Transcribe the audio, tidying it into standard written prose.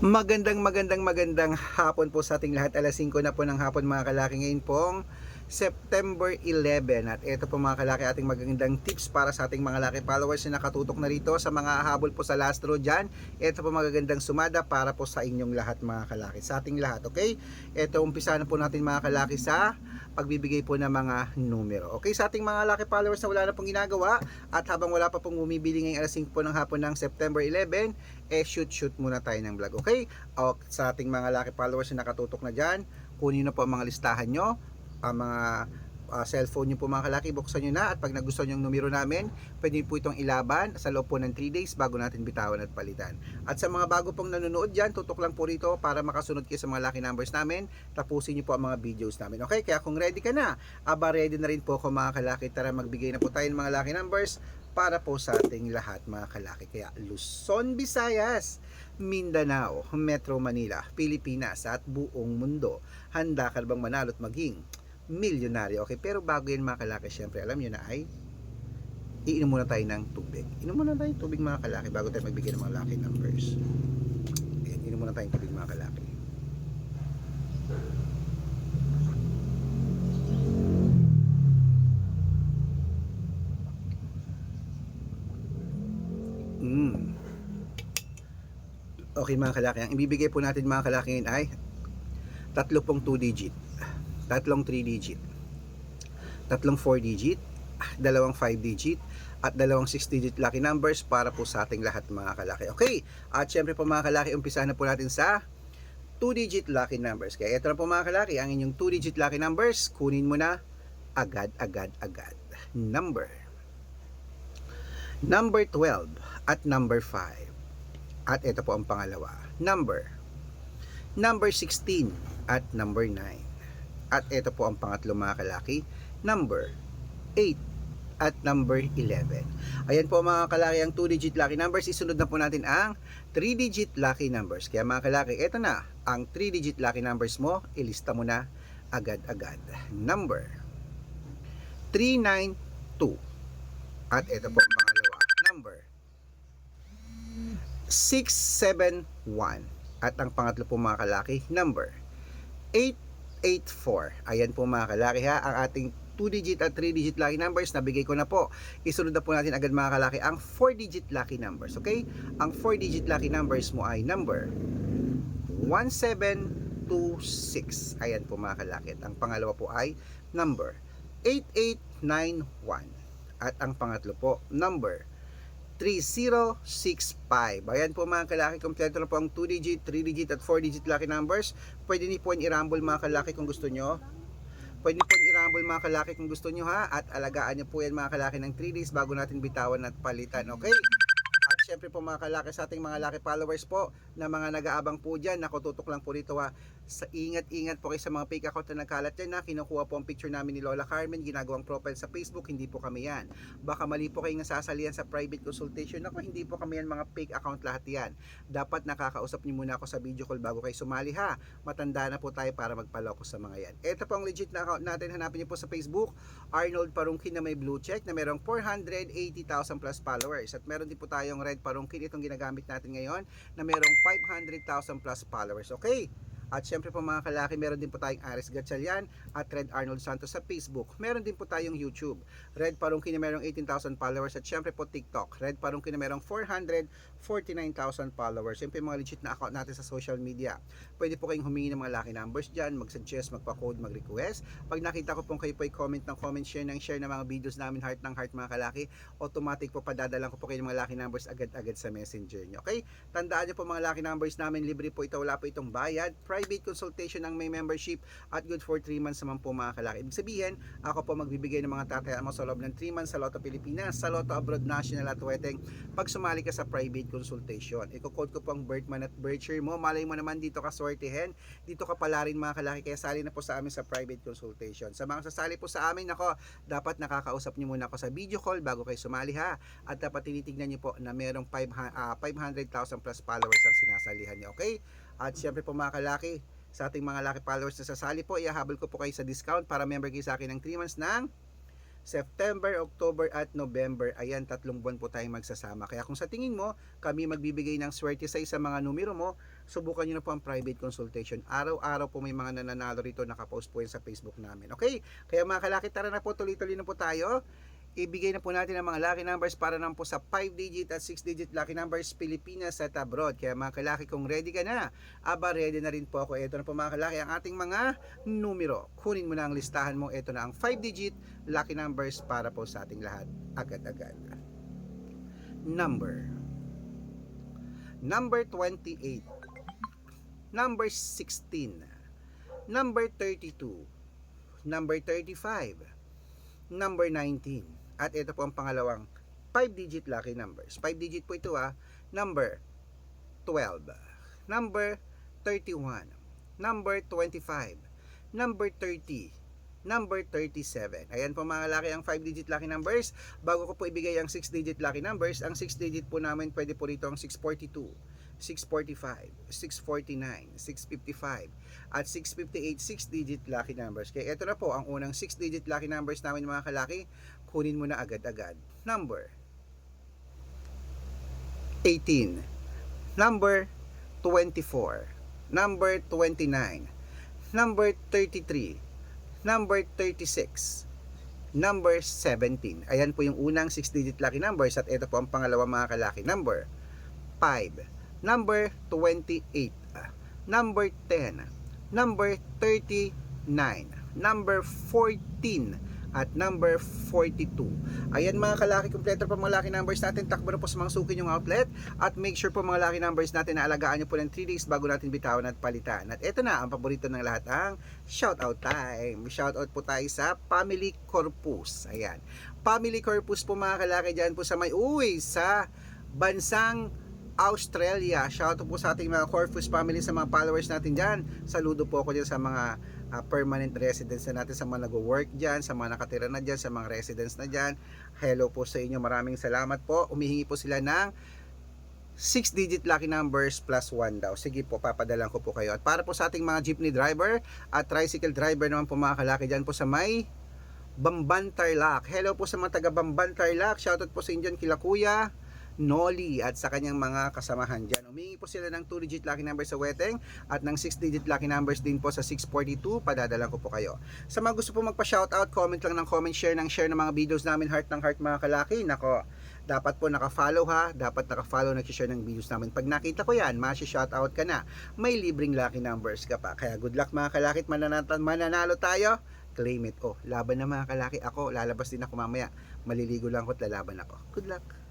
Magandang hapon po sa ating lahat. Alas 5 na po ng hapon mga kalaki. Ngayon pong September 11. At ito po mga kalaki ating magandang tips para sa ating mga laki followers na nakatutok na rito sa mga habol po sa last row dyan. Ito po magagandang sumada para po sa inyong lahat mga kalaki. Sa ating lahat, okay? Ito umpisa na po natin mga kalaki sa pagbibigay po ng mga numero. Okay, sa ating mga laki followers na wala na pong ginagawa at habang wala pa pong bumibili ngayong alas 5 po ng hapon ng September 11, shoot muna tayo ng vlog. Okay? O, sa ating mga laki followers na nakatutok na dyan, kunin na po ang mga listahan nyo, ang mga cellphone nyo po mga kalaki, buksan nyo na at pag nagustuhan yung numero namin, pwede po itong ilaban sa loob po ng 3 days bago natin bitawan at palitan. At sa mga bago pong nanonood dyan, tutok lang po rito para makasunod kayo sa mga lucky numbers namin, tapusin nyo po ang mga videos namin. Okay, kaya kung ready ka na, ready na rin po ako mga kalaki, tara magbigay na po tayo ng mga lucky numbers para po sa ating lahat mga kalaki. Kaya Luzon, Visayas, Mindanao, Metro Manila, Pilipinas at buong mundo, handa ka bang manalo at maging milyonaryo? Okay, pero bago yan mga kalaki, syempre alam nyo na ay iinom muna tayo ng tubig. Inom muna tayo ng tubig mga kalaki bago tayo magbigay ng mga lucky numbers. Ayan, inom muna tayo ng tubig mga kalaki. Okay mga kalaki, ang ibibigay po natin mga kalaki ay tatlo pong 2 digit, tatlong 3 digit, tatlong 4 digit, dalawang 5 digit at dalawang 6 digit lucky numbers para po sa ating lahat mga kalaki. Okay, at syempre po mga kalaki, umpisa na po natin sa 2 digit lucky numbers. Kaya ito na po mga kalaki, ang inyong 2 digit lucky numbers, kunin mo na agad. Number 12 at number 5. At ito po ang pangalawa, number 16 at number 9. At ito po ang pangatlo mga kalaki, number 8 at number 11. Ayan po mga kalaki ang 2-digit lucky numbers. Isunod na po natin ang 3-digit lucky numbers. Kaya mga kalaki, ito na ang 3-digit lucky numbers mo. Ilista mo na agad. Number 392. At ito po ang pangalawa, number 671. At ang pangatlo po mga kalaki, number 884. Ayan po mga kalaki ha, ang ating 2-digit at 3-digit lucky numbers nabigay ko na po. Isunod na po natin agad mga kalaki ang 4-digit lucky numbers. Okay? Ang 4-digit lucky numbers mo ay number 1726. Ayan po mga kalaki. At ang pangalawa po ay number 8891. At ang pangatlo po, number 3065. Ayan po mga kalaki, kompleto na po ang 2-digit, 3-digit at 4-digit lucky numbers. Pwede niyo po i-rumble mga kalaki kung gusto nyo. Pwede po i-rumble mga kalaki kung gusto nyo ha. At alagaan nyo po yan mga kalaki ng 3 days bago natin bitawan at palitan. Okay? At syempre po mga kalaki, sa ating mga laki followers po na mga nag-aabang po dyan, nakututok lang po dito ha. Ingat po kayo sa mga fake account na nagkalat dyan na kinukuha po ang picture namin ni Lola Carmen, ginagawang profile sa Facebook. Hindi po kami yan. Baka mali po kayong nasasalihan sa private consultation. Ako, hindi po kami yan, mga fake account lahat yan. Dapat nakakausap niyo muna ako sa video call bago kayo sumali ha. Matanda na po tayo para magpaloko sa mga yan. Ito po ang legit na account natin. Hanapin niyo po sa Facebook, Arnold Parungkin na may blue check na merong 480,000 plus followers. At meron din po tayong Red Parungkin, itong ginagamit natin ngayon, na merong 500,000 plus followers. Okay? At syempre po mga kalaki, meron din po tayong Aris Gatchalian at Red Arnold Santos sa Facebook. Meron din po tayong YouTube, Red Parungkin na merong 18,000 followers. At syempre po TikTok, Red Parungkin na merong 449,000 followers. Syempre mga legit na account natin sa social media. Pwede po kayong humingi ng mga lucky numbers dyan, mag-suggest, magpa-code, mag-request. Pag nakita ko pong kayo po i-comment ng comment, share ng mga videos namin, heart ng heart mga kalaki, automatic po padadalan ko po kayo ng mga lucky numbers agad-agad sa messenger nyo. Okay? Tandaan nyo po mga lucky numbers namin, libre po ito, wala po itong bayad. Private consultation ang may membership at good for 3 months naman po mga kalaki. Ibig sabihin, ako po magbibigay ng mga tatayaan mo sa loob ng 3 months sa Lotto Pilipinas, sa Lotto Abroad National at Weteng pag sumali ka sa private consultation. Iko-code ko po ang birth month at birth year mo. Malay mo naman dito ka swertihin, dito ka pala rin mga kalaki, kaya sali na po sa amin sa private consultation. Sa mga sasali po sa amin, ako, dapat nakakausap niyo muna ako sa video call bago kayo sumali ha. At dapat tinitignan niyo po na merong 500,000 plus followers ang sinasalihan niyo. Okay? At syempre po mga kalaki, sa ating mga lucky followers na sasali po, ihahabol ko po kayo sa discount para member kayo sa akin ng 3 months ng September, October at November. Ayan, 3 buwan po tayong magsasama. Kaya kung sa tingin mo, kami magbibigay ng swerte sa mga numero mo, subukan nyo na po ang private consultation. Araw-araw po may mga nananalo rito, nakapost po yan sa Facebook namin. Okay? Kaya mga kalaki, tara na po, tuloy-tuloy na po tayo. Ibigay na po natin ang mga lucky numbers para naman po sa 5-digit at 6-digit lucky numbers Pilipinas at abroad. Kaya mga kalaki, kung ready ka na, aba ready na rin po ako. Ito na po mga kalaki ang ating mga numero. Kunin mo na ang listahan mo. Ito na ang 5-digit lucky numbers para po sa ating lahat. Agad-agad. Number 28, number 16, number 32, number 35, number 19. At ito po ang pangalawang 5-digit lucky numbers. 5-digit po ito number 12, number 31, number 25, number 30, number 37. Ayan po mga laki ang 5-digit lucky numbers. Bago ko po ibigay ang 6-digit lucky numbers, ang 6-digit po namin pwede po rito ang 642, 645, 649, 655, at 658 6-digit lucky numbers. Kaya ito na po ang unang 6-digit lucky numbers namin mga kalaki. Kunin mo na agad-agad. Number 18, number 24, number 29, number 33, number 36, number 17. Ayan po yung unang 6-digit lucky numbers at ito po ang pangalawa mga kalaki. Number 5, number 28, number 10, number 39, number 14, at number 42. Ayan mga kalaki, kompleto po mga lucky numbers natin. Takbo na po sa mga suki yung outlet at make sure po mga lucky numbers natin na alagaan nyo po ng 3 days bago natin bitawan at palitan. At ito na ang paborito ng lahat, ang shoutout time. Shoutout po tayo sa Family Corpus. Ayan, Family Corpus po mga kalaki dyan po sa may sa bansang Australia. Shoutout po sa ating mga Corpus family, sa mga followers natin dyan. Saludo po ako dyan sa mga permanent residents na natin, sa mga nag-work dyan, sa mga nakatira na dyan, sa mga residents na dyan. Hello po sa inyo, maraming salamat po. Umihingi po sila ng 6-digit lucky numbers plus 1 daw. Sige po, papadalan ko po kayo. At para po sa ating mga jeepney driver at tricycle driver naman po mga kalaki dyan po sa may Bamban Tarlac. Hello po sa mga taga Bamban Tarlac. Shoutout po sa inyo dyan kila Kuya Noli at sa kanyang mga kasamahan dyan. Humingi po sila ng 2-digit lucky numbers sa Weteng at ng 6-digit lucky numbers din po sa 642. Padadalan ko po kayo. Sa mga gusto po magpa-shoutout, comment lang ng comment, share ng mga videos namin, heart ng heart mga kalaki. Nako, dapat po naka-follow dapat naka-follow, nag-share ng videos namin. Pag nakita ko yan, shoutout ka na. May libreng lucky numbers ka pa. Kaya good luck mga kalaki at mananalo tayo. Claim it. Laban na mga kalaki. Ako, lalabas din ako mamaya. Maliligo lang ako at lalaban ako. Good luck.